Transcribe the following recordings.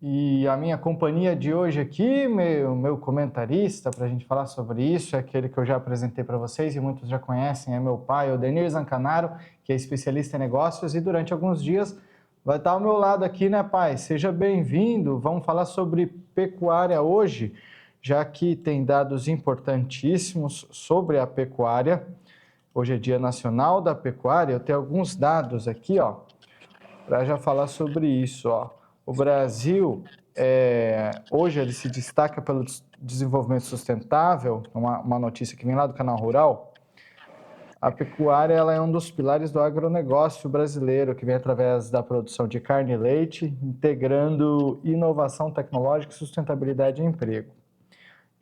E a minha companhia de hoje aqui, meu comentarista, para a gente falar sobre isso, é aquele que eu já apresentei para vocês e muitos já conhecem, é meu pai, o Denir Zancanaro, que é especialista em negócios e durante alguns dias vai estar ao meu lado aqui, né, pai? Seja bem-vindo. Vamos falar sobre pecuária hoje, já que tem dados importantíssimos sobre a pecuária. Hoje é Dia Nacional da Pecuária. Eu tenho alguns dados aqui, ó, para já falar sobre isso, ó. O Brasil, hoje ele se destaca pelo desenvolvimento sustentável, uma notícia que vem lá do Canal Rural. A pecuária ela é um dos pilares do agronegócio brasileiro, que vem através da produção de carne e leite, integrando inovação tecnológica, sustentabilidade e emprego.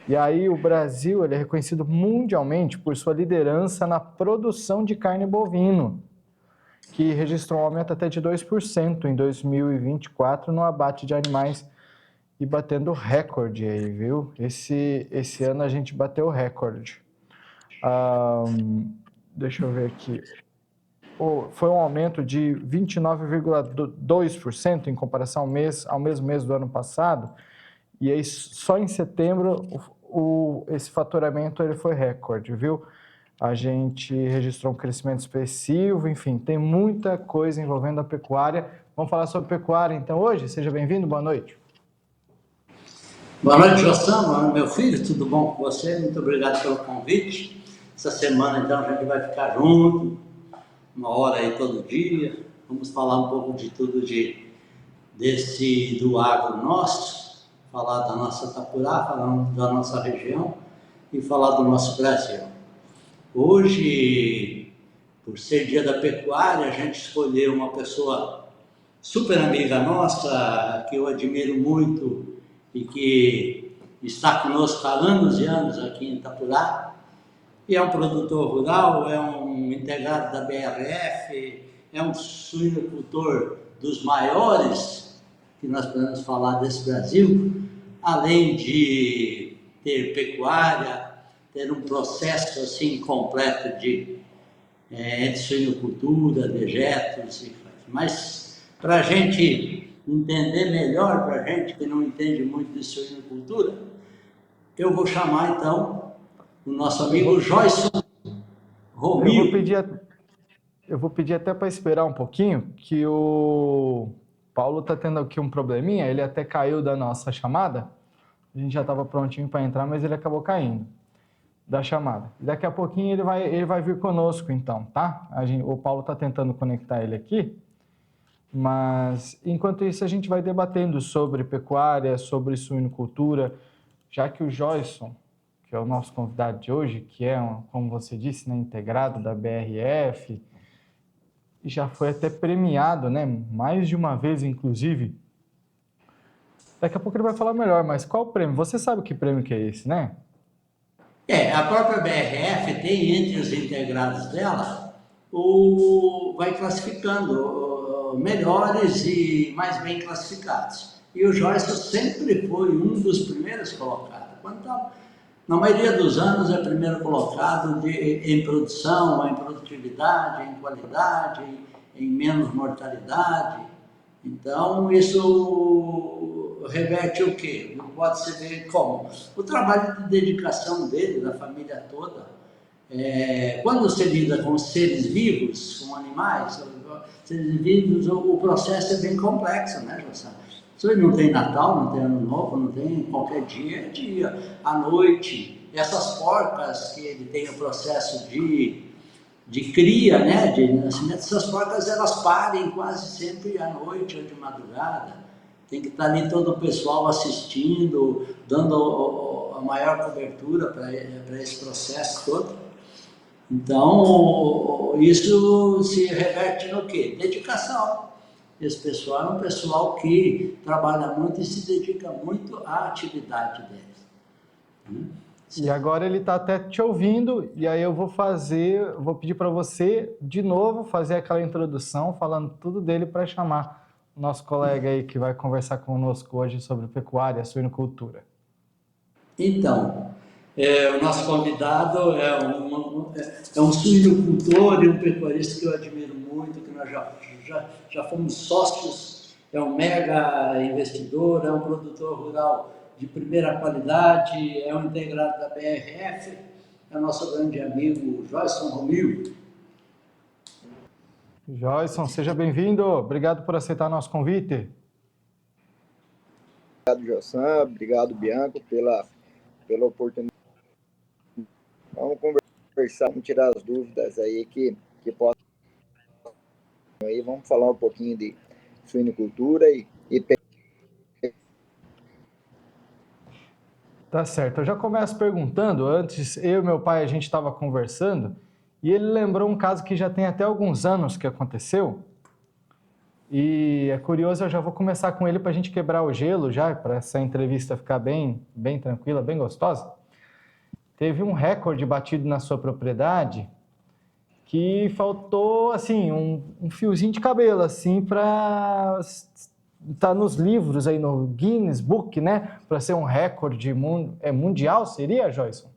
E aí o Brasil ele é reconhecido mundialmente por sua liderança na produção de carne bovino, que registrou um aumento até de 2% em 2024 no abate de animais e batendo recorde aí, viu? Esse ano a gente bateu o recorde. Deixa eu ver aqui. Foi um aumento de 29,2% em comparação ao mesmo mês do ano passado. E aí, só em setembro, esse faturamento ele foi recorde, viu? A gente registrou um crescimento expressivo, enfim, tem muita coisa envolvendo a pecuária. Vamos falar sobre pecuária, então, hoje? Seja bem-vindo, boa noite. Boa noite, Jossam, meu filho, tudo bom com você? Muito obrigado pelo convite. Essa semana, então, a gente vai ficar junto, uma hora aí todo dia. Vamos falar um pouco de tudo do agro nosso, falar da nossa Tapurá, falar da nossa região e falar do nosso Brasil. Hoje, por ser dia da pecuária, a gente escolheu uma pessoa super amiga nossa, que eu admiro muito e que está conosco há anos e anos aqui em Itapurá, e é um produtor rural, é um integrado da BRF, é um suinocultor dos maiores que nós podemos falar desse Brasil, além de ter pecuária, ter um processo assim completo de suinocultura, dejetos, mas para a gente entender melhor, para a gente que não entende muito de suinocultura, eu vou chamar então o nosso amigo Joyson Romil. Eu vou pedir até para esperar um pouquinho, que o Paulo está tendo aqui um probleminha, ele até caiu da nossa chamada, a gente já estava prontinho para entrar, mas ele acabou caindo da chamada. Daqui a pouquinho ele vai vir conosco então, tá? O Paulo está tentando conectar ele aqui, mas enquanto isso a gente vai debatendo sobre pecuária, sobre suinocultura, já que o Joyson, que é o nosso convidado de hoje, que é, como você disse, né, integrado da BRF, e já foi até premiado, né, mais de uma vez, inclusive. Daqui a pouco ele vai falar melhor, mas qual o prêmio? Você sabe que prêmio que é esse, né? A própria BRF tem entre os integrados dela, vai classificando melhores e mais bem classificados. E o Joyce sempre foi um dos primeiros colocados. Na maioria dos anos é primeiro colocado em produção, em produtividade, em qualidade, em menos mortalidade. Então, isso reverte o quê? Pode-se ver como? O trabalho de dedicação dele, da família toda. Quando você lida com seres vivos, com animais, seres vivos, o processo é bem complexo, né, José? Isso não tem Natal, não tem Ano Novo, não tem qualquer dia, é dia, à noite. Essas porcas que ele tem o processo de cria, né, de nascimento, essas porcas elas parem quase sempre à noite ou de madrugada. Tem que estar ali todo o pessoal assistindo, dando a maior cobertura para esse processo todo. Então, isso se reverte no quê? Dedicação. Esse pessoal é um pessoal que trabalha muito e se dedica muito à atividade deles. E agora ele está até te ouvindo, e aí eu vou pedir para você de novo fazer aquela introdução, falando tudo dele para chamar o nosso colega aí que vai conversar conosco hoje sobre pecuária, suinocultura. Então, o nosso convidado é um suinocultor e um pecuarista que eu admiro muito, que nós já fomos sócios é um mega investidor, é um produtor rural de primeira qualidade, é um integrado da BRF, é nosso grande amigo Joyson Romil. Joyson, seja bem-vindo. Obrigado por aceitar nosso convite. Obrigado, Jossan. Obrigado, Bianco, pela oportunidade. Vamos conversar, vamos tirar as dúvidas aí que possam. Aí vamos falar um pouquinho de suinicultura e Tá certo. Eu já começo perguntando. Antes, eu e meu pai, a gente estava conversando e ele lembrou um caso que já tem até alguns anos que aconteceu. E é curioso, eu já vou começar com ele para a gente quebrar o gelo já, para essa entrevista ficar bem tranquila, bem gostosa. Teve um recorde batido na sua propriedade que faltou, assim, um fiozinho de cabelo, assim, para estar nos livros aí, no Guinness Book, né? Para ser um recorde mundial, seria, Joyson?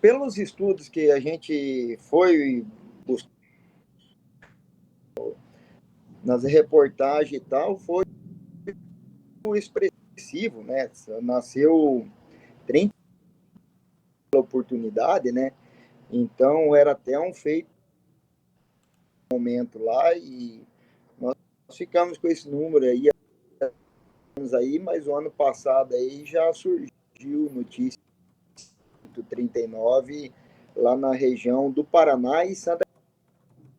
pelos estudos que a gente foi buscar nas reportagens e tal, foi expressivo, né? Nasceu 30 oportunidade, né? Então era até um feito momento lá e nós ficamos com esse número aí, mas o ano passado aí já surgiu notícia do 39 lá na região do Paraná e Santa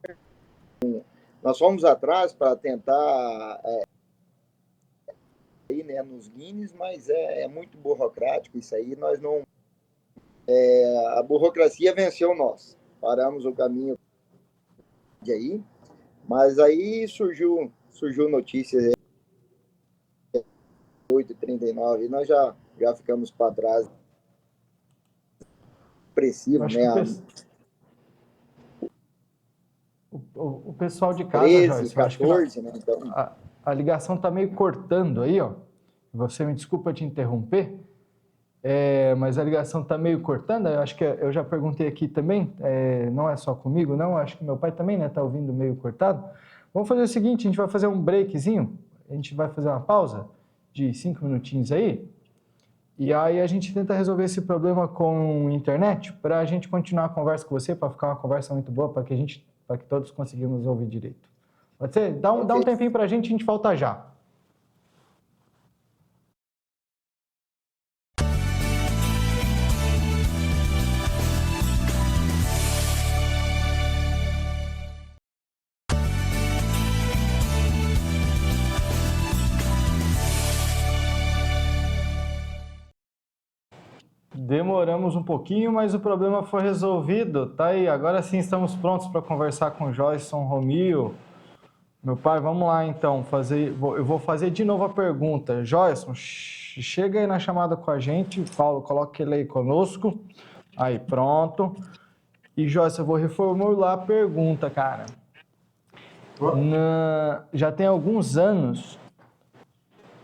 Catarina. Nós fomos atrás para tentar aí, né, nos Guinness, mas é muito burocrático isso aí, nós não... a burocracia venceu nós, paramos o caminho de aí, mas aí surgiu notícias aí, 8h39, e nós já ficamos para trás. Expressivo, Acho né? que o pessoal de casa, 13, Joyce, eu acho que 14, né? Então... a ligação está meio cortando aí, ó. Você me desculpa te interromper, mas a ligação está meio cortando. Eu acho que eu já perguntei aqui também, não é só comigo, não. Acho que meu pai também, né? Está ouvindo meio cortado. Vamos fazer o seguinte: a gente vai fazer um breakzinho, a gente vai fazer uma pausa de 5 minutinhos aí. E aí a gente tenta resolver esse problema com internet para a gente continuar a conversa com você, para ficar uma conversa muito boa, para que todos conseguimos ouvir direito. Pode ser? Dá um tempinho para a gente volta já. Demoramos um pouquinho, mas o problema foi resolvido. Tá aí, agora sim estamos prontos para conversar com Joyson Romil. Meu pai, vamos lá então, eu vou fazer de novo a pergunta. Joyson, chega aí na chamada com a gente. Paulo, coloque ele aí conosco. Aí, pronto. E Joyson, eu vou reformular a pergunta, cara. Já tem alguns anos,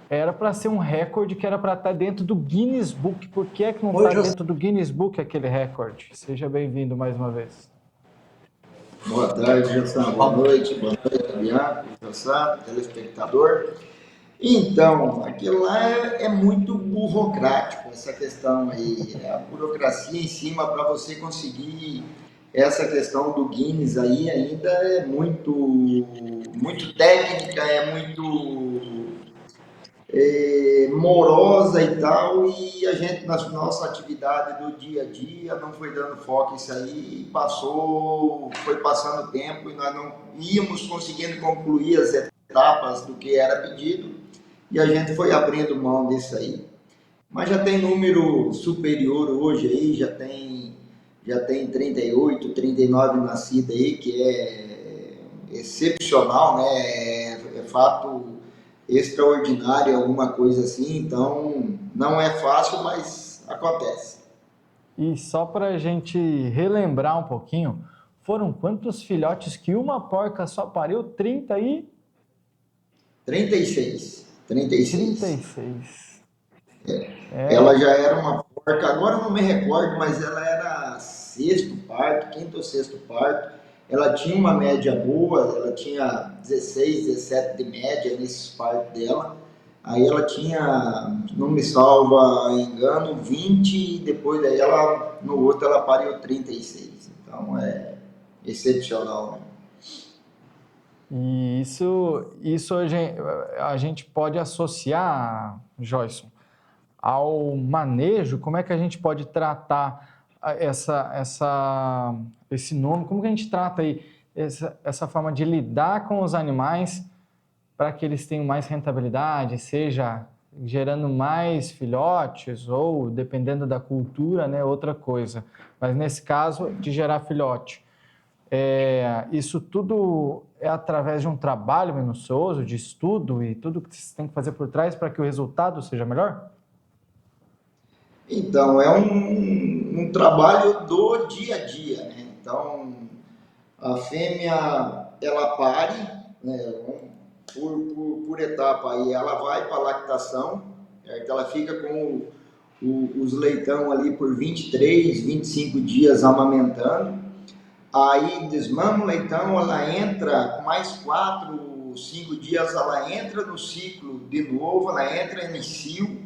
era para ser um recorde que era para estar dentro do Guinness Book. Por que é que não está dentro do Guinness Book aquele recorde? Seja bem-vindo mais uma vez. Boa tarde, Jossan. Boa noite, Bianco, Jossan, telespectador. Então, aquilo lá é muito burocrático, essa questão aí. A burocracia em cima para você conseguir essa questão do Guinness aí ainda é muito técnica, é muito morosa e tal, e a gente na nossa atividade do dia a dia não foi dando foco isso aí, foi passando tempo e nós não íamos conseguindo concluir as etapas do que era pedido e a gente foi abrindo mão disso aí. Mas já tem número superior hoje aí, já tem 38, 39 nascidos aí, que é excepcional, né? É fato extraordinário, alguma coisa assim, então não é fácil, mas acontece. E só para a gente relembrar um pouquinho, foram quantos filhotes que uma porca só pariu? 36. 36. Ela já era uma porca, agora eu não me recordo, mas ela era sexto parto, quinto ou sexto parto, ela tinha uma média boa, ela tinha 16, 17 de média nesses partos dela. Aí ela tinha, não me salva engano, 20 e depois daí ela, no outro ela pariu 36. Então é excepcional, né? E isso a gente pode associar, Joyson, ao manejo. Como é que a gente pode tratar esse nome? Como que a gente trata aí essa forma de lidar com os animais para que eles tenham mais rentabilidade, seja gerando mais filhotes ou, dependendo da cultura, né, outra coisa. Mas nesse caso, de gerar filhote. Isso tudo é através de um trabalho minucioso, de estudo e tudo que você tem que fazer por trás para que o resultado seja melhor? Então, é um trabalho do dia a dia, né? Então, a fêmea, ela pare, né, por etapa, aí ela vai para a lactação, certo? Ela fica com os leitão ali por 23, 25 dias amamentando, aí desmama o leitão, ela entra com mais 4, 5 dias, ela entra no ciclo de novo, ela entra em cio,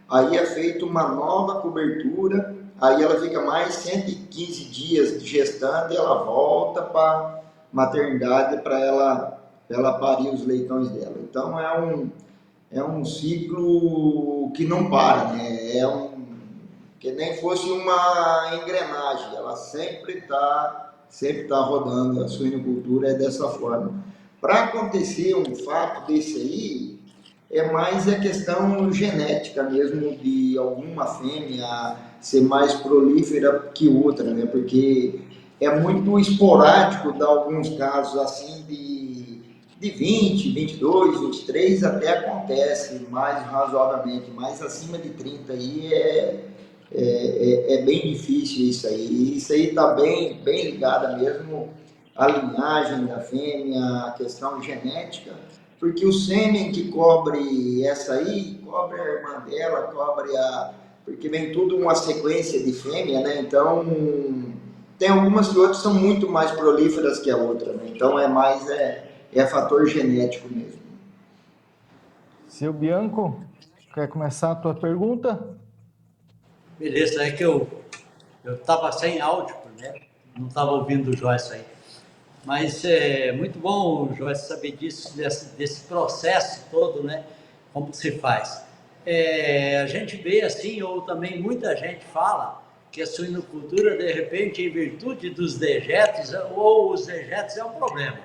aí é feita uma nova cobertura, aí ela fica mais 115 dias gestando e ela volta para maternidade para ela parir os leitões dela. Então é um ciclo que não para, né? Que nem fosse uma engrenagem, ela sempre tá rodando. A suinocultura é dessa forma. Para acontecer um fato desse aí, é mais a questão genética mesmo de alguma fêmea ser mais prolífera que outra, né? Porque é muito esporádico dar alguns casos assim de 20, 22, 23 até acontece mais razoavelmente, mas acima de 30 aí é bem difícil isso aí. Isso aí está bem ligado mesmo à linhagem da fêmea, à questão genética, porque o sêmen que cobre essa aí, cobre a irmã dela, cobre a. Porque vem tudo uma sequência de fêmea, né? Então, tem algumas que outras são muito mais prolíferas que a outra, né? Então, é fator genético mesmo. Seu Bianco, quer começar a tua pergunta? Beleza, é que eu estava sem áudio, né? Não estava ouvindo o Joyce aí. Mas é muito bom, Joyce, saber disso, desse processo todo, né? Como se faz. A gente vê assim, ou também muita gente fala, que a suinocultura, de repente, em virtude dos dejetos, ou os dejetos é um problema.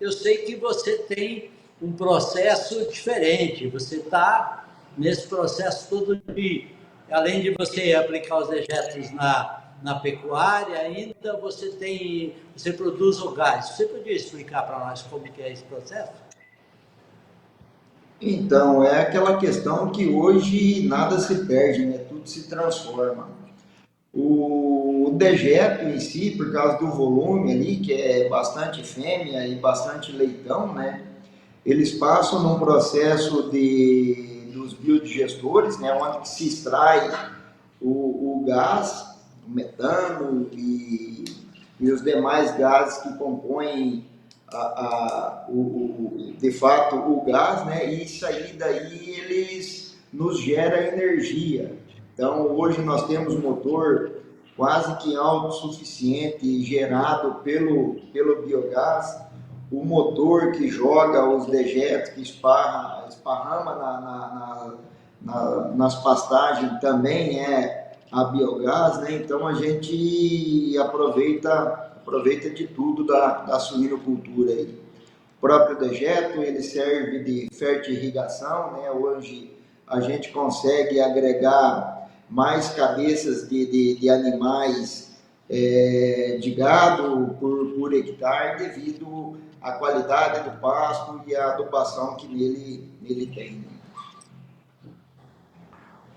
Eu sei que você tem um processo diferente, você está nesse processo todo de, além de você aplicar os dejetos na pecuária, ainda você produz o gás. Você podia explicar para nós como que é esse processo? Então, é aquela questão que hoje nada se perde, né? Tudo se transforma. O dejeto em si, por causa do volume ali, que é bastante fêmea e bastante leitão, né? Eles passam num processo dos biodigestores, né? Onde se extrai o gás, o metano e os demais gases que compõem de fato o gás, né? E isso aí daí eles nos gera energia. Então hoje nós temos motor quase que autossuficiente gerado pelo biogás, o motor que joga os dejetos que esparrama nas pastagens também é a biogás, né? Então a gente aproveita de tudo da suinocultura aí. O próprio dejeto, ele serve de fertirrigação, né? Hoje a gente consegue agregar mais cabeças de animais de gado por hectare devido à qualidade do pasto e à adubação que nele tem.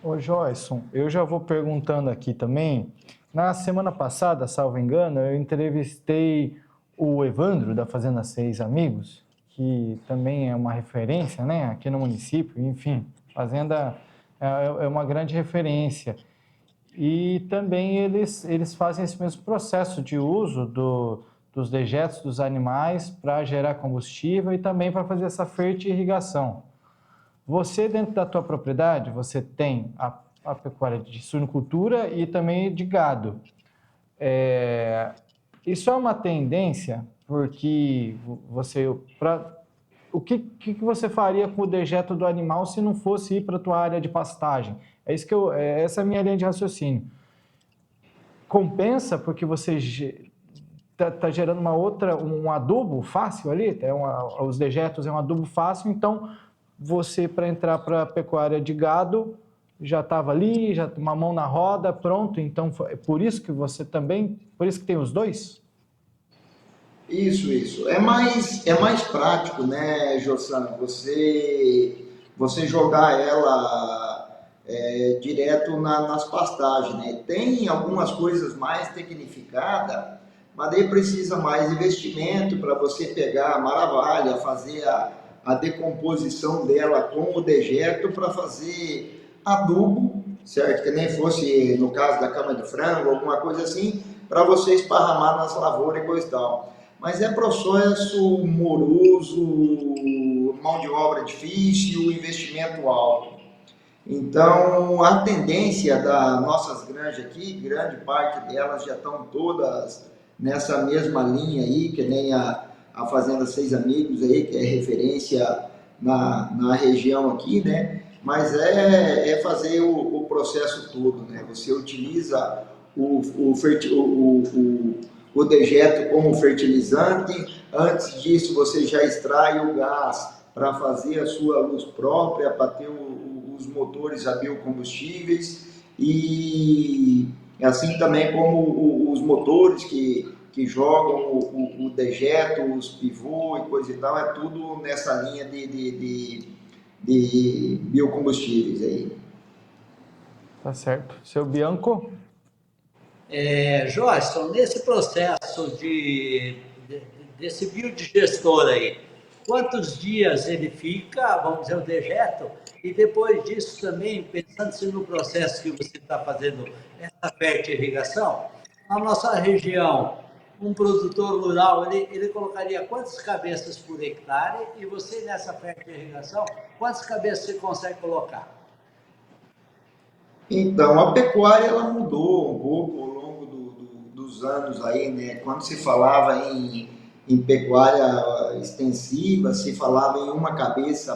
Ô Joyson, eu já vou perguntando aqui também. Na semana passada, salvo engano, eu entrevistei o Evandro da Fazenda Seis Amigos, que também é uma referência, né, aqui no município. Enfim, fazenda é uma grande referência. E também eles fazem esse mesmo processo de uso dos dejetos dos animais para gerar combustível e também para fazer essa fertirrigação. Você, dentro da tua propriedade, você tem a pecuária de suinocultura e também de gado. Isso é uma tendência, porque o que você faria com o dejeto do animal se não fosse ir para a tua área de pastagem? Essa é a minha linha de raciocínio. Compensa porque você está gerando um adubo fácil ali, os dejetos é um adubo fácil, então você, para entrar para a pecuária de gado, já estava ali, já uma mão na roda, pronto. Então, por isso que tem os dois? Isso. É mais prático, né, Jossan? Você jogar ela direto nas pastagens, né? Tem algumas coisas mais tecnificadas, mas daí precisa mais investimento para você pegar a maravilha, fazer a decomposição dela com o dejeto para fazer adubo, certo? Que nem fosse no caso da cama de frango, alguma coisa assim, para você esparramar nas lavouras e coisa e tal. Mas é processo moroso, mão de obra difícil, investimento alto. Então, a tendência das nossas granjas aqui, grande parte delas já estão todas nessa mesma linha aí, que nem a Fazenda Seis Amigos aí, que é referência na região aqui, né? Mas é fazer o processo todo, né? Você utiliza o dejeto como fertilizante. Antes disso, você já extrai o gás para fazer a sua luz própria, para ter os motores a biocombustíveis, e assim também como os motores que jogam o dejeto, os pivô e coisa e tal, é tudo nessa linha de biocombustíveis aí. Tá certo. Seu Bianco? Joyson, nesse processo desse biodigestor aí, quantos dias ele fica, vamos dizer, o dejeto, e depois disso também, pensando-se no processo que você está fazendo, essa fertirrigação, na nossa região, um produtor rural, ele colocaria quantas cabeças por hectare, e você nessa fertirrigação, quantas cabeças você consegue colocar? Então, a pecuária ela mudou um pouco ao longo dos anos aí, né? Quando se falava em pecuária extensiva, se falava em uma cabeça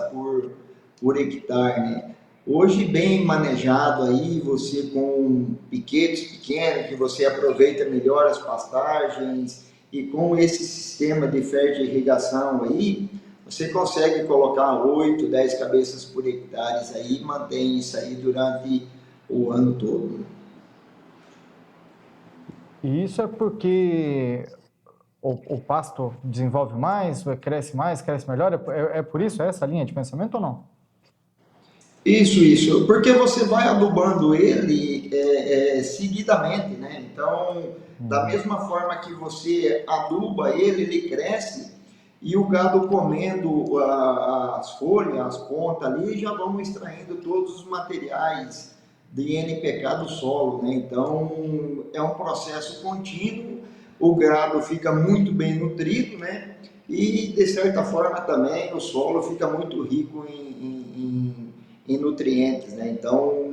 por hectare, né? Hoje, bem manejado aí, você com piquetes pequenos, que você aproveita melhor as pastagens, e com esse sistema de fertirrigação aí, você consegue colocar 8, 10 cabeças por hectare aí, e mantém isso aí durante o ano todo. E isso é porque o pasto desenvolve mais, mais, cresce melhor? É por isso essa linha de pensamento ou não? Isso, porque você vai adubando ele seguidamente, né? Então, da mesma forma que você aduba ele, ele cresce, e o gado comendo as folhas, as pontas ali, já vão extraindo todos os materiais de NPK do solo, né? Então, é um processo contínuo, o gado fica muito bem nutrido, né? E, de certa forma, também o solo fica muito rico em nutrientes, né? Então,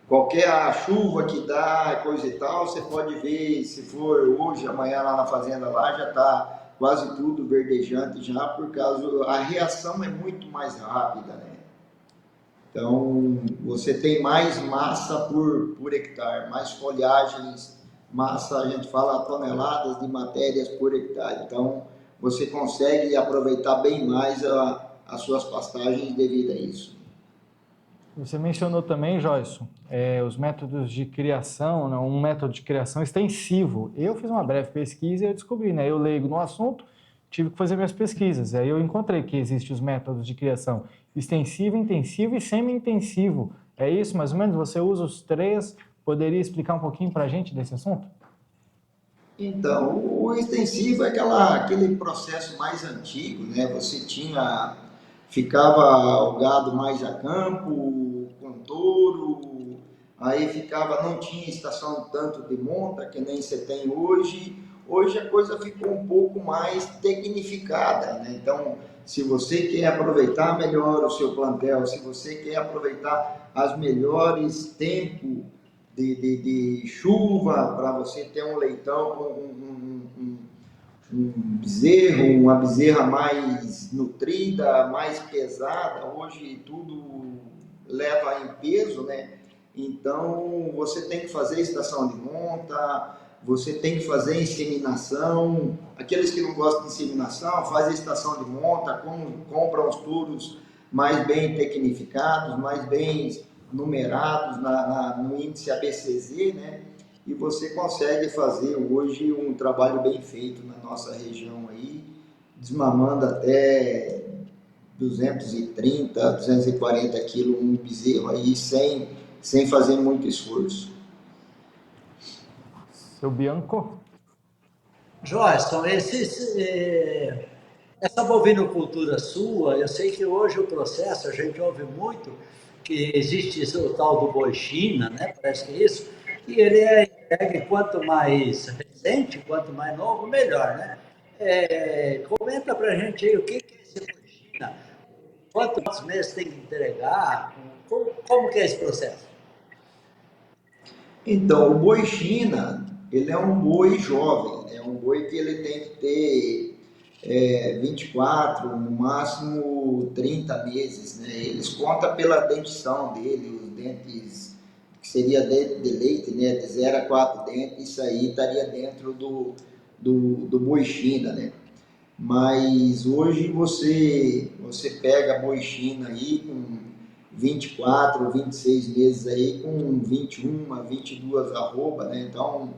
qualquer chuva que dá, coisa e tal, você pode ver, se for hoje, amanhã lá na fazenda lá, já está quase tudo verdejante já, por causa, a reação é muito mais rápida, né? Então, você tem mais massa por hectare, mais folhagens, massa, a gente fala toneladas de matérias por hectare. Então, você consegue aproveitar bem mais as suas pastagens devido a isso. Você mencionou também, Joyson, os métodos de criação, né, um método de criação extensivo. Eu fiz uma breve pesquisa e eu descobri, né? Eu leigo no assunto, tive que fazer minhas pesquisas. Aí eu encontrei que existem os métodos de criação extensivo, intensivo e semi-intensivo. É isso, mais ou menos? Você usa os três. Poderia explicar um pouquinho para a gente desse assunto? Então, o extensivo é aquele processo mais antigo, né? Ficava o gado mais a campo, com touro, aí não tinha estação tanto de monta, que nem você tem hoje. hoje a coisa ficou um pouco mais tecnificada, né? Então, se você quer aproveitar melhor o seu plantel, se você quer aproveitar as melhores tempos de chuva para você ter um leitão, um bezerro, uma bezerra mais nutrida, mais pesada, hoje tudo leva em peso, né? Então você tem que fazer estação de monta, você tem que fazer inseminação. Aqueles que não gostam de inseminação, faz a estação de monta, compram os touros mais bem tecnificados, mais bem numerados no índice ABCZ, né? E você consegue fazer hoje um trabalho bem feito na nossa região aí, desmamando até 230, 240 quilos um bezerro aí, sem fazer muito esforço. Seu Bianco? Joyson, essa bovinocultura sua, eu sei que hoje o processo, a gente ouve muito que existe o tal do boi China, né? Parece que é isso, e ele é entregue quanto mais recente, quanto mais novo, melhor, né? Comenta pra gente aí o que é esse boi China, quantos meses tem que entregar, como que é esse processo? Então, o boi China, ele é um boi jovem, é um boi que ele tem que ter 24, no máximo 30 meses, né? Eles contam pela dentição dele, os dentes, que seria dente de leite, né? De 0 a 4 dentes, isso aí estaria dentro do boi China, né? Mas hoje você pega boi China aí com 24, 26 meses aí, com 21, 22 arroba, né? Então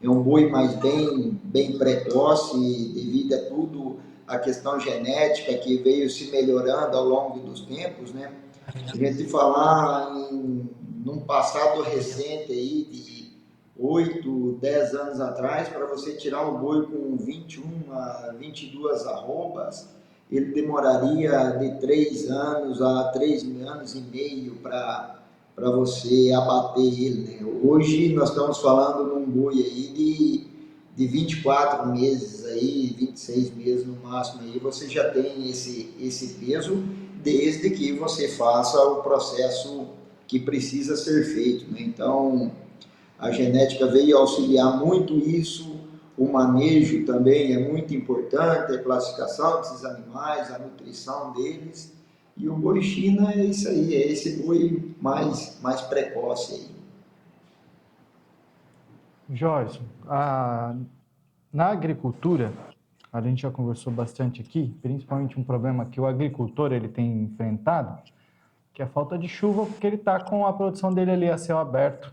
é um boi mais bem precoce, devido a tudo a questão genética que veio se melhorando ao longo dos tempos, né? A gente falar num passado recente aí de 8, 10 anos atrás, para você tirar um boi com 21 a 22 arrobas, ele demoraria de 3 anos a 3 anos e meio para você abater ele, né? Hoje nós estamos falando num boi aí de 24 meses aí, 26 meses no máximo aí, você já tem esse peso, desde que você faça o processo que precisa ser feito, né? Então, a genética veio auxiliar muito isso, o manejo também é muito importante, a classificação desses animais, a nutrição deles. E o boi China é isso aí, é esse boi mais precoce aí. Jorge, na agricultura, a gente já conversou bastante aqui, principalmente um problema que o agricultor ele tem enfrentado, que é a falta de chuva, porque ele está com a produção dele ali a céu aberto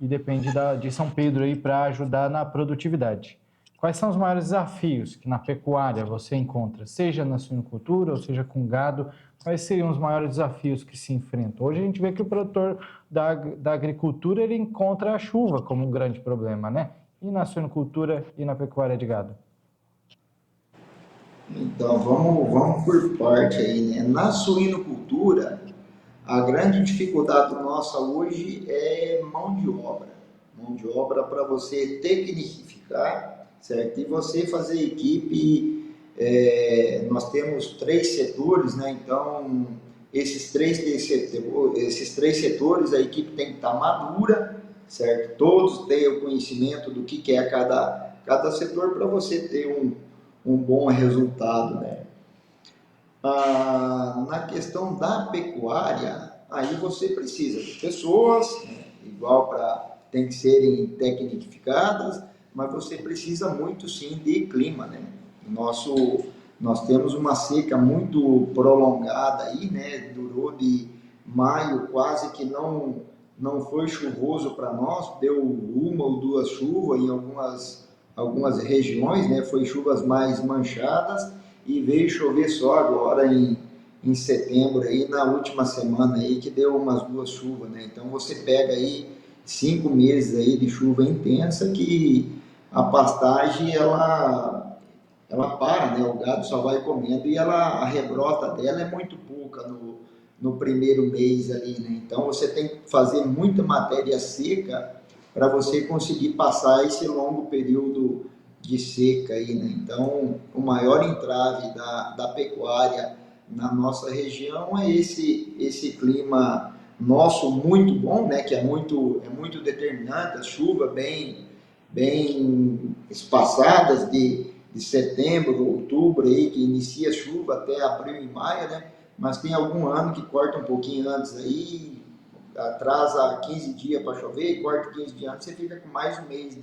e depende de São Pedro aí para ajudar na produtividade. Quais são os maiores desafios que na pecuária você encontra, seja na suinocultura ou seja com gado? Quais seriam os maiores desafios que se enfrentam? Hoje a gente vê que o produtor da agricultura ele encontra a chuva como um grande problema, né? E na suinocultura e na pecuária de gado? Então, vamos por parte aí, né? Na suinocultura, a grande dificuldade nossa hoje é mão de obra. Mão de obra para você tecnificar, certo? E você fazer equipe. Nós temos 3 setores, né? Então, esses três setores, a equipe tem que estar madura, certo? Todos têm o conhecimento do que é cada setor para você ter um bom resultado, né? Na questão da pecuária, aí você precisa de pessoas, né, igual tem que serem tecnificadas, mas você precisa muito sim de clima, né? Nós temos uma seca muito prolongada aí, né? Durou de maio, quase que não foi chuvoso para nós, deu 1 ou 2 chuvas em algumas regiões, né? Foi chuvas mais manchadas e veio chover só agora em setembro, aí, na última semana aí, que deu umas 2 chuvas, né? Então você pega aí 5 meses aí de chuva intensa que a pastagem ela para, né? O gado só vai comendo e a rebrota dela é muito pouca no primeiro mês ali, né? Então você tem que fazer muita matéria seca para você conseguir passar esse longo período de seca aí, né? Então, o maior entrave da pecuária na nossa região é esse clima nosso muito bom, né? Que é muito determinante, a chuva bem espaçadas de setembro, outubro aí, que inicia a chuva até abril e maio, né? Mas tem algum ano que corta um pouquinho antes aí, atrasa 15 dias para chover, e corta 15 dias antes, você fica com mais um mês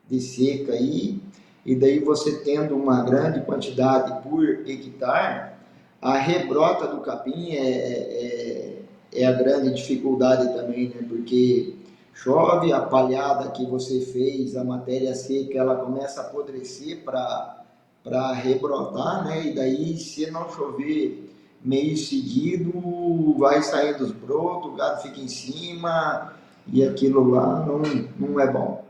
de seca aí, e daí você tendo uma grande quantidade por hectare, a rebrota do capim é a grande dificuldade também, né? Porque chove, a palhada que você fez, a matéria seca, ela começa a apodrecer para rebrotar, né? E daí, se não chover mês seguido, vai saindo os brotos, o gado fica em cima e aquilo lá não é bom.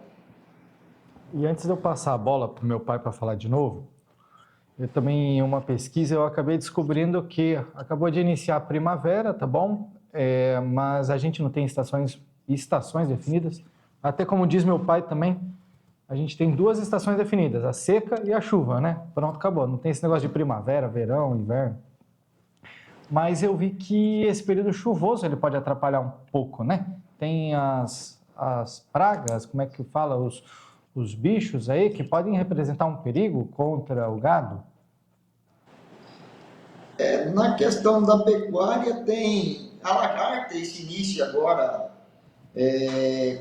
E antes de eu passar a bola para o meu pai para falar de novo, eu também, em uma pesquisa, eu acabei descobrindo que acabou de iniciar a primavera, tá bom? Mas a gente não tem estações definidas. Até como diz meu pai também, a gente tem 2 estações definidas, a seca e a chuva, né? Pronto, acabou. Não tem esse negócio de primavera, verão, inverno. Mas eu vi que esse período chuvoso ele pode atrapalhar um pouco, né? Tem as pragas, como é que fala? Os bichos aí que podem representar um perigo contra o gado. Na questão da pecuária, tem a lagarta, esse início agora,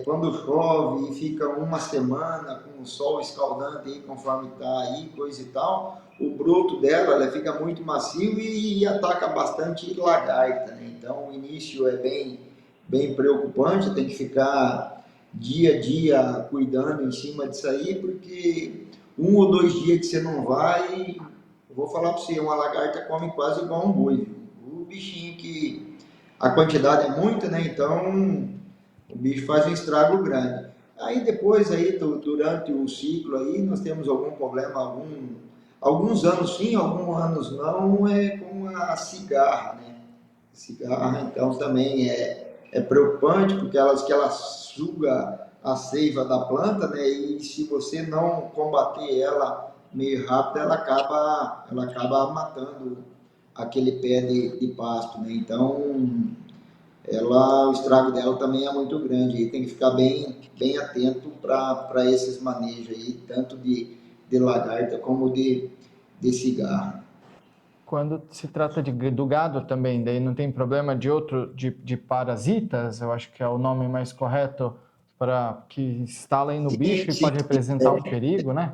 quando chove e fica uma semana com o sol escaldante aí, conforme está aí, coisa e tal, o broto dela ela fica muito macio e ataca bastante lagarta, né? Então o início é bem preocupante, tem que ficar dia a dia cuidando em cima disso aí, porque 1 ou 2 dias que você não vai, eu vou falar para você, uma lagarta come quase igual um boi, viu? O bichinho que a quantidade é muita, né? Então o bicho faz um estrago grande. Aí depois, aí, durante o ciclo, aí, nós temos algum problema, alguns anos sim, alguns anos não, com a cigarra, né? Cigarra, então, também é preocupante, porque ela suga a seiva da planta, né? E se você não combater ela meio rápido, ela acaba matando aquele pé de pasto, né? Então, o estrago dela também é muito grande. Aí tem que ficar bem atento para esses manejos aí, tanto de lagarta como de cigarro. Quando se trata do gado também, daí não tem problema de parasitas, eu acho que é o nome mais correto para que instalem no bicho e Sim, pode representar um perigo, né?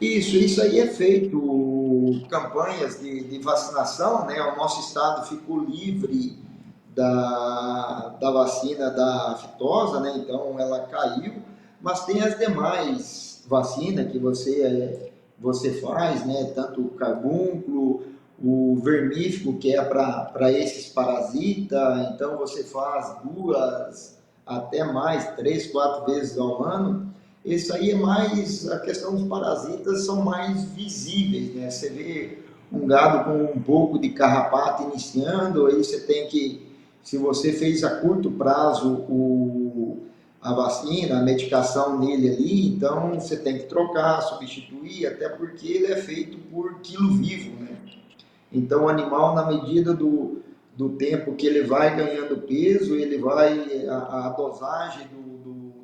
isso aí é feito campanhas de vacinação, né? O nosso estado ficou livre da vacina da aftosa, né? Então ela caiu, mas tem as demais vacinas que você faz, né? Tanto o carbúnculo, o vermífugo, que é para esses parasitas, então você faz 2, até mais, 3, 4 vezes ao ano. Isso aí é mais, a questão dos parasitas são mais visíveis, né? Você vê um gado com um pouco de carrapato iniciando, aí você tem que, se você fez a curto prazo a vacina, a medicação nele ali, então você tem que trocar, substituir, até porque ele é feito por quilo vivo, né? Então o animal, na medida do tempo que ele vai ganhando peso, a dosagem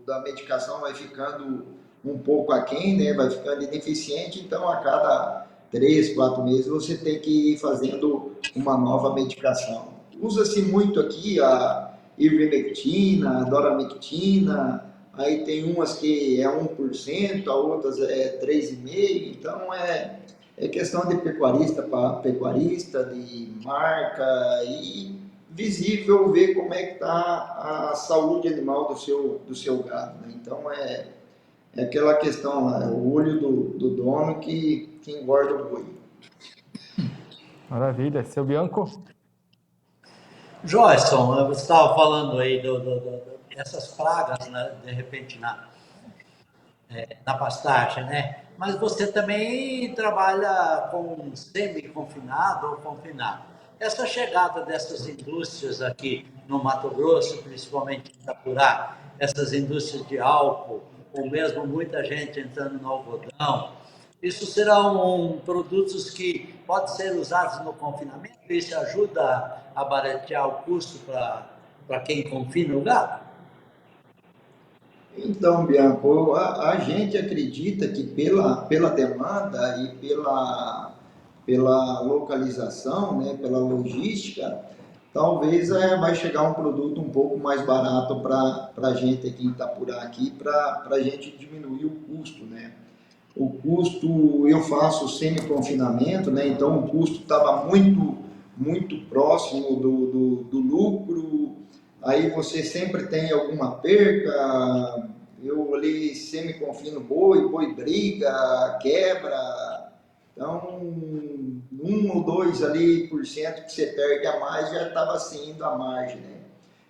da medicação vai ficando um pouco aquém, né? Vai ficando ineficiente, então a cada 3, 4 meses você tem que ir fazendo uma nova medicação. Usa-se muito aqui a ivermectina, a doramectina, aí tem umas que é 1%, a outras é 3,5%, então é questão de pecuarista para pecuarista, de marca e visível ver como é que está a saúde animal do seu gado, né? Então é aquela questão lá, é o olho do dono que engorda o boi. Maravilha. Seu Bianco? Joyson, você estava falando aí dessas pragas, né, de repente na pastagem, né? Mas você também trabalha com semi-confinado ou confinado. Essa chegada dessas indústrias aqui no Mato Grosso, principalmente em Itapurá, essas indústrias de álcool ou mesmo muita gente entrando no algodão. Isso serão produtos que podem ser usados no confinamento? Isso ajuda a baratear o custo para quem confina o gado? Então, Bianco, a gente acredita que pela demanda e pela localização, né, pela logística, talvez vai chegar um produto um pouco mais barato para a gente aqui em Itapurá, para a gente diminuir o custo, né? O custo, eu faço semi-confinamento, né? Então o custo estava muito próximo do lucro, aí você sempre tem alguma perca, eu ali semi-confino boi briga, quebra, então 1 ou 2 ali por cento que você perde a mais já estava saindo a margem, né?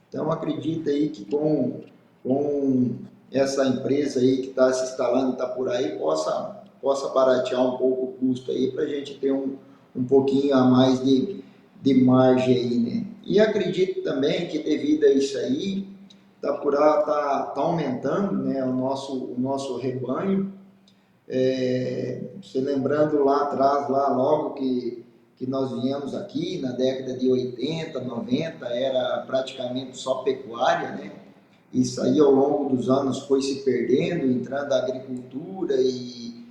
Então acredita aí que com essa empresa aí que está se instalando, está por aí, possa baratear um pouco o custo aí para a gente ter um pouquinho a mais de margem aí, né? E acredito também que devido a isso aí, Itapurá tá aumentando, né, o nosso rebanho. Você lembrando lá atrás, lá logo que nós viemos aqui, na década de 80, 90, era praticamente só pecuária, né? Isso aí ao longo dos anos foi se perdendo, entrando a agricultura e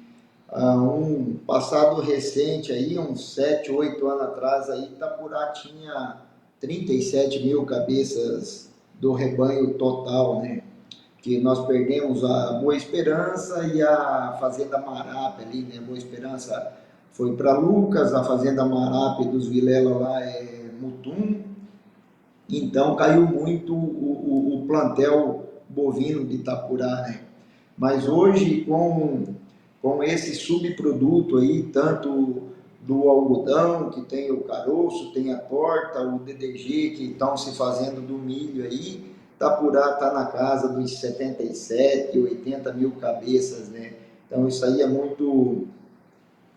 um passado recente aí, uns 7, 8 anos atrás aí, Itapurá tinha 37 mil cabeças do rebanho total, né? Que nós perdemos a Boa Esperança e a Fazenda Marape ali, né? Boa Esperança foi para Lucas, a Fazenda Marape dos Vilela lá é Mutum, então caiu muito o plantel bovino de Itapurá, né? Mas hoje, com esse subproduto aí, tanto do algodão, que tem o caroço, tem a torta, o DDG, que estão se fazendo do milho aí, Itapurá está na casa dos 77, 80 mil cabeças, né? Então isso aí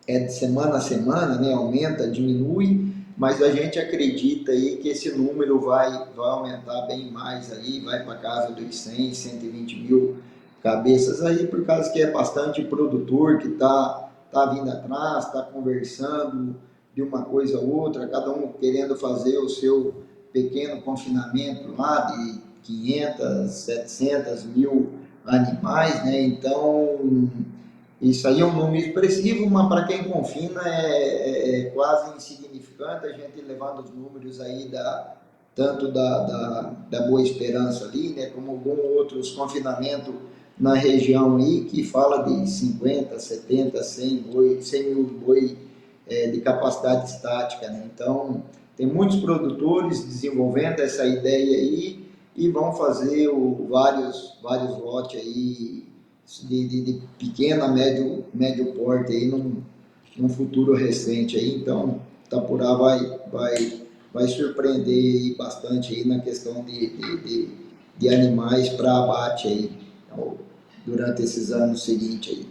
é de semana a semana, né? Aumenta, diminui, mas a gente acredita aí que esse número vai aumentar bem mais aí, vai para casa dos 100, 120 mil cabeças aí, por causa que é bastante produtor que tá vindo atrás, está conversando de uma coisa a outra, cada um querendo fazer o seu pequeno confinamento lá de 500, 700 mil animais, né? Então isso aí é um número expressivo, mas para quem confina é quase insignificante, a gente levando os números aí tanto da Boa Esperança ali, né, como alguns outros confinamentos na região aí, que fala de 50, 70, 100 boi, 100 mil boi de capacidade estática, né? Então, tem muitos produtores desenvolvendo essa ideia aí e vão fazer vários lotes aí de pequeno a médio porte aí num futuro recente aí, então Itapurá vai surpreender bastante aí na questão de animais para abate aí, então, durante esses anos seguintes aí.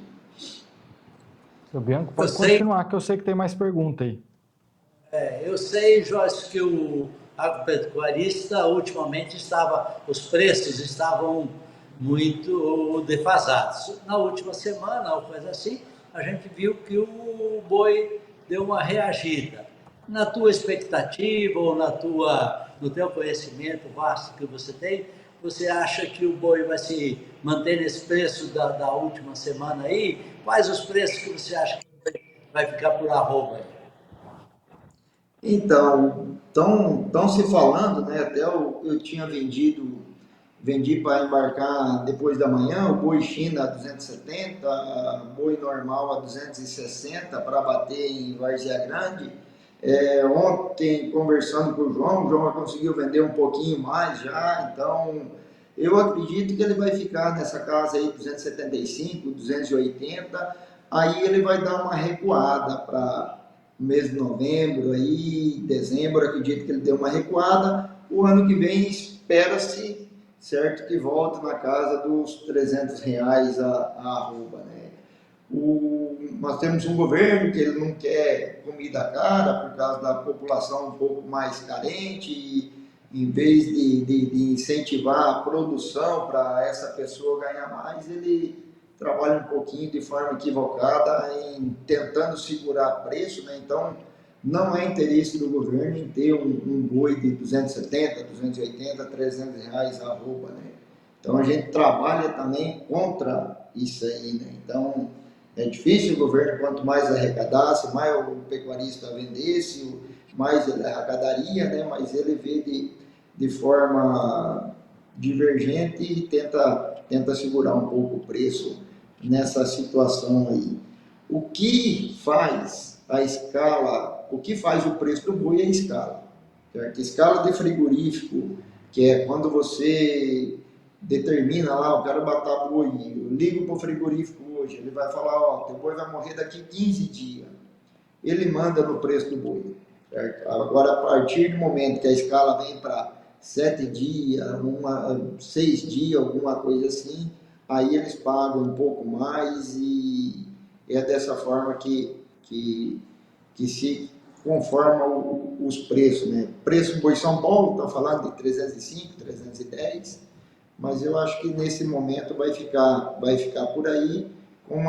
Seu Bianco, pode continuar, que eu sei que tem mais pergunta aí. Eu sei, Joyce, que o agropecuarista ultimamente os preços estavam muito defasados. Na última semana, ou coisa assim, a gente viu que o boi deu uma reagida. Na tua expectativa ou no teu conhecimento vasto que você tem, você acha que o boi vai se manter nesse preço da última semana aí? Quais os preços que você acha que vai ficar por arroba aí? Então, estão se falando, né? Até eu tinha vendi para embarcar depois da manhã, o boi China a 270, boi normal a 260 para bater em Várzea Grande. Ontem, conversando com o João conseguiu vender um pouquinho mais já, então eu acredito que ele vai ficar nessa casa aí 275, 280, aí ele vai dar uma recuada para o mês de novembro, aí dezembro, acredito que ele deu uma recuada, o ano que vem espera-se, certo, que volte na casa dos R$ 300 a arroba, né? Nós temos um governo que ele não quer comida cara por causa da população um pouco mais carente, e em vez de incentivar a produção para essa pessoa ganhar mais, ele trabalha um pouquinho de forma equivocada em tentando segurar preço, né? Então, não é interesse do governo em ter um boi de 270, 280, 300 reais a arroba, né? Então, a gente trabalha também contra isso aí, né? Então, é difícil o governo, quanto mais arrecadasse, mais o pecuarista vendesse, mais ele arrecadaria, né? Mas ele vê de forma divergente e tenta segurar um pouco o preço nessa situação aí. O que faz a escala, o que faz o preço do boi é a escala, certo? Escala de frigorífico, que é quando você determina lá, eu quero matar boi, eu ligo para o frigorífico hoje, ele vai falar, ó, teu boi vai morrer daqui 15 dias. Ele manda no preço do boi, certo? Agora, a partir do momento que a escala vem para 7 dias, 6 dias, alguma coisa assim, aí eles pagam um pouco mais e é dessa forma que se conforma os preços, né? Preço do boi São Paulo, está falando de 305, 310, mas eu acho que nesse momento vai ficar por aí com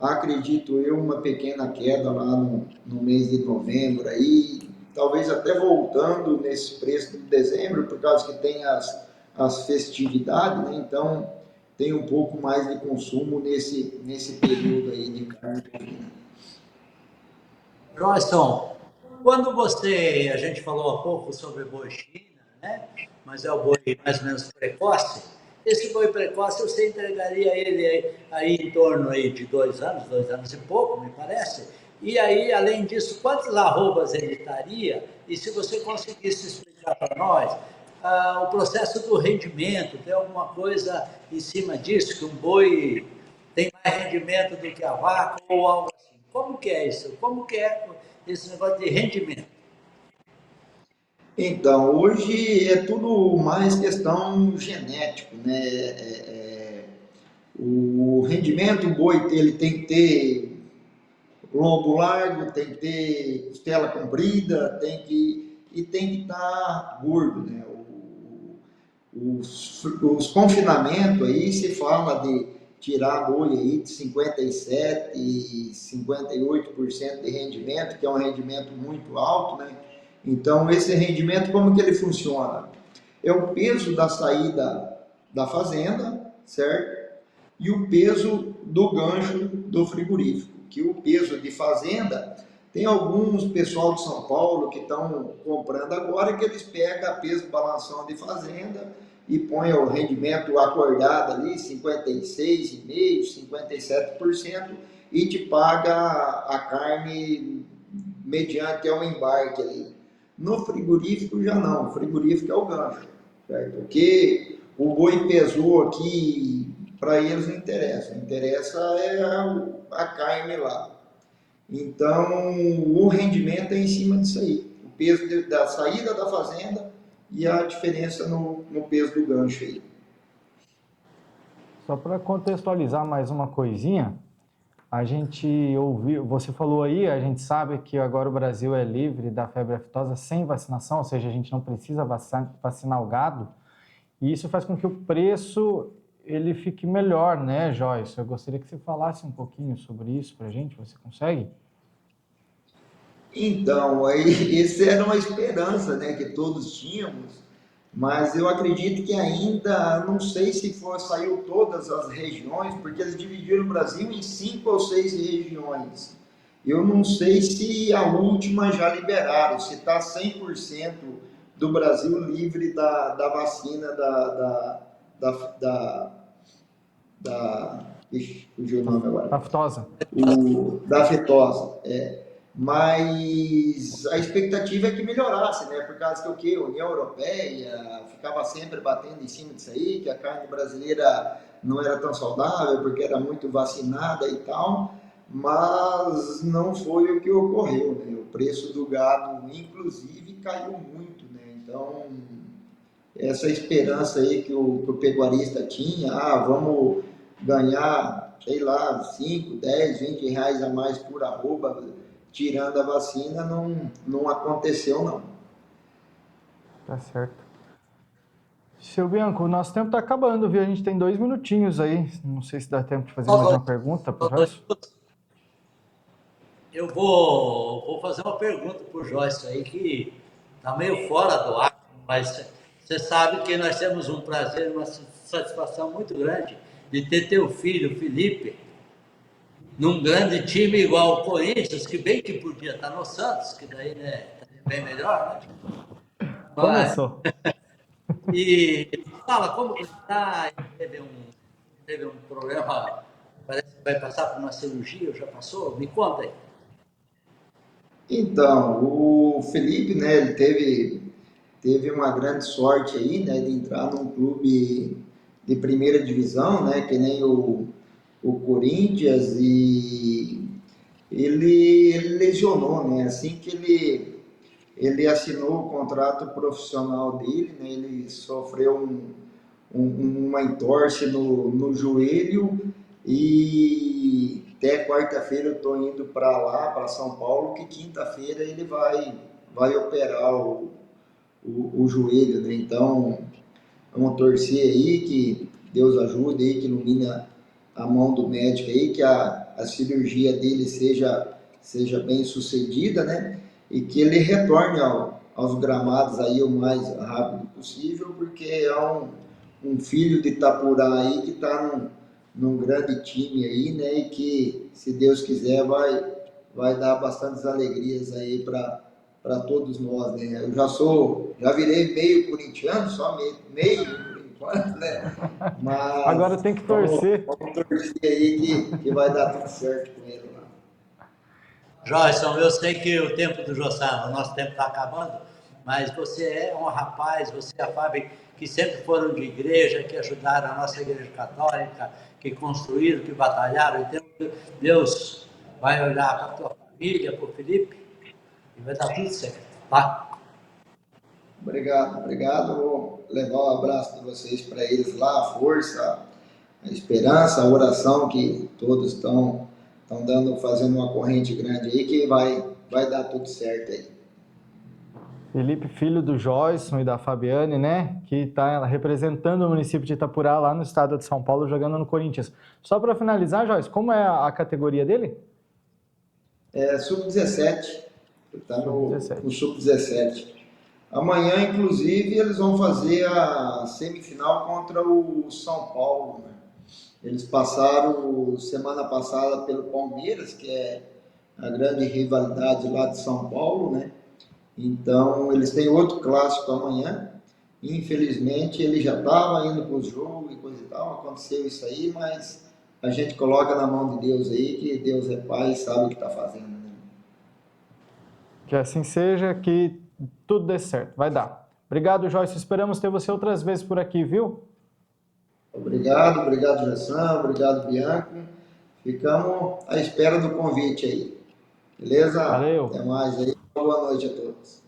acredito eu, uma pequena queda lá no mês de novembro aí, talvez até voltando nesse preço de dezembro, por causa que tem as festividades, né? Então tem um pouco mais de consumo nesse período aí de carne bovina. Royston, quando a gente falou há pouco sobre boi China, né? Mas é o boi mais ou menos precoce. Esse boi precoce você entregaria ele aí em torno aí de 2 anos, 2 anos e pouco, me parece. E aí, além disso, quantas arrobas ele estaria? E se você conseguisse explicar para nós o processo do rendimento, tem alguma coisa em cima disso, que um boi tem mais rendimento do que a vaca ou algo assim? Como que é isso? Como que é esse negócio de rendimento? Então, hoje é tudo mais questão genético, né? O rendimento, o boi ele tem que ter lombo largo, tem que ter costela comprida, tem que estar gordo, né? Os confinamentos aí se fala de tirar boi aí de 57 e 58% de rendimento, que é um rendimento muito alto, né? Então, esse rendimento, como que ele funciona? É o peso da saída da fazenda, certo? E o peso do gancho do frigorífico, que o peso de fazenda, tem alguns pessoal de São Paulo que estão comprando agora, que eles pegam a peso balanção de fazenda e põem o rendimento acordado ali, 56,5%, 57%, e te paga a carne mediante ao embarque ali. No frigorífico já não, o frigorífico é o gancho, certo? Porque o boi pesou aqui, para eles não interessa, interessa é a carne lá. Então, o rendimento é em cima disso aí, o peso da saída da fazenda e a diferença no peso do gancho aí. Só para contextualizar mais uma coisinha, a gente ouviu, você falou aí, a gente sabe que agora o Brasil é livre da febre aftosa sem vacinação, ou seja, a gente não precisa vacinar o gado, e isso faz com que o preço ele fique melhor, né, Joyce? Eu gostaria que você falasse um pouquinho sobre isso para a gente, você consegue? Então, aí, essa era uma esperança, né, que todos tínhamos, mas eu acredito que ainda, não sei se saiu todas as regiões, porque eles dividiram o Brasil em 5 ou 6 regiões. Eu não sei se a última já liberaram, se está 100% do Brasil livre da vacina da, da, ixi, fugiu o nome agora. Aftosa. Da aftosa. Mas a expectativa é que melhorasse, né? Por causa que o quê? A União Europeia ficava sempre batendo em cima disso aí, que a carne brasileira não era tão saudável porque era muito vacinada e tal, mas não foi o que ocorreu, né? O preço do gado, inclusive, caiu muito, né? Então, essa esperança aí que o pecuarista tinha, vamos ganhar, sei lá, 5, 10, 20 reais a mais por arroba, tirando a vacina, não aconteceu não. Tá certo. Seu Bianco, o nosso tempo está acabando, viu? A gente tem 2 minutinhos aí. Não sei se dá tempo de fazer mais uma pergunta para o Joyce. Eu vou fazer uma pergunta para o Joyce aí, que está meio fora do ar, mas você sabe que nós temos um prazer, uma satisfação muito grande de ter teu filho, Felipe, num grande time igual o Corinthians, que bem que podia estar no Santos, que daí né, é bem melhor, né? Começou. E fala como que está, teve um problema, parece que vai passar por uma cirurgia, já passou? Me conta aí. Então, o Felipe, né, ele teve uma grande sorte aí, né, de entrar num clube de primeira divisão, né, que nem o Corinthians, e ele lesionou, né, assim que ele assinou o contrato profissional dele, né, ele sofreu uma entorse no joelho e até quarta-feira eu estou indo para lá, para São Paulo, que quinta-feira ele vai operar o joelho, né? Então, vamos torcer aí que Deus ajude aí, que ilumina a mão do médico aí, que a cirurgia dele seja bem sucedida, né? E que ele retorne aos gramados aí o mais rápido possível, porque é um filho de Itapurá aí que está num grande time aí, né? E que, se Deus quiser, vai dar bastantes alegrias aí para todos nós, né? Eu já virei meio corintiano, só meio por enquanto, né? Mas Agora tem que torcer. vamos torcer aí que vai dar tudo certo com ele lá. Joyce, eu sei que o tempo do Jossá, o nosso tempo está acabando, mas você é um rapaz, você e a Fábio, que sempre foram de igreja, que ajudaram a nossa igreja católica, que construíram, que batalharam. Então, Deus vai olhar para a tua família, para o Felipe, e vai dar tudo certo, tá? Obrigado. Vou levar um abraço de vocês para eles lá, a força, a esperança, a oração que todos estão dando, fazendo uma corrente grande aí, que vai dar tudo certo aí. Felipe, filho do Joyson e da Fabiane, né? Que está representando o município de Itapurá lá no estado de São Paulo, jogando no Corinthians. Só para finalizar, Joyce, como é a categoria dele? É sub-17, está no sub-17. Amanhã, inclusive, eles vão fazer a semifinal contra o São Paulo, né? Eles passaram semana passada pelo Palmeiras, que é a grande rivalidade lá de São Paulo, né? Então, eles têm outro clássico amanhã. Infelizmente, ele já estava indo para o jogo e coisa e tal, aconteceu isso aí, mas a gente coloca na mão de Deus aí, que Deus é Pai e sabe o que está fazendo, né? Que assim seja, que tudo dê certo, vai dar. Obrigado, Joyce, esperamos ter você outras vezes por aqui, viu? Obrigado, Gerson, obrigado, Bianco. Ficamos à espera do convite aí. Beleza? Valeu. Até mais aí. Boa noite a todos.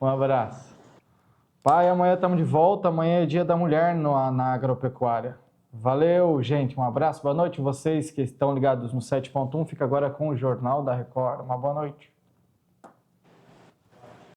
Um abraço. Pai, amanhã estamos de volta. Amanhã é Dia da Mulher na agropecuária. Valeu, gente. Um abraço. Boa noite. Vocês que estão ligados no 7.1, fica agora com o Jornal da Record. Uma boa noite.